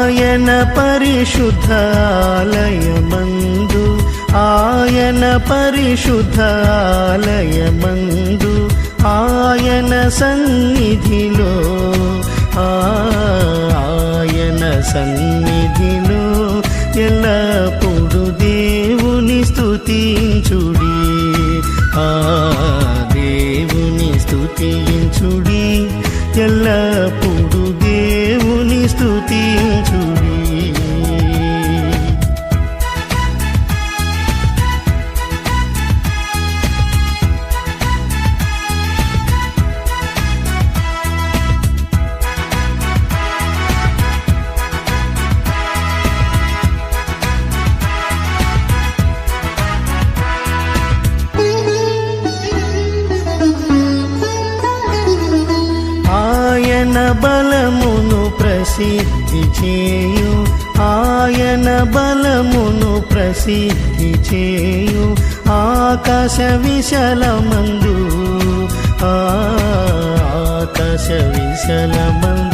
ఆయన పరిశుద్ధాలయమందు ఆయన పరిశుద్ధాలయమందు ఆయన సన్నిధిలో ఆయన సన్నిధిలో ఎల్లప్పుడు దేవుని స్తుతించుడి దేవుని స్తుతించుడి ఎల్లప్పుడు దేవుని స్తుతించుడి ఆయన బలమును ప్రసిద్ధి చేయు ఆయన బలమును ప్రసిద్ధి చేయు ఆకాశ విశాలమందు ఆకాశ విశాలమందు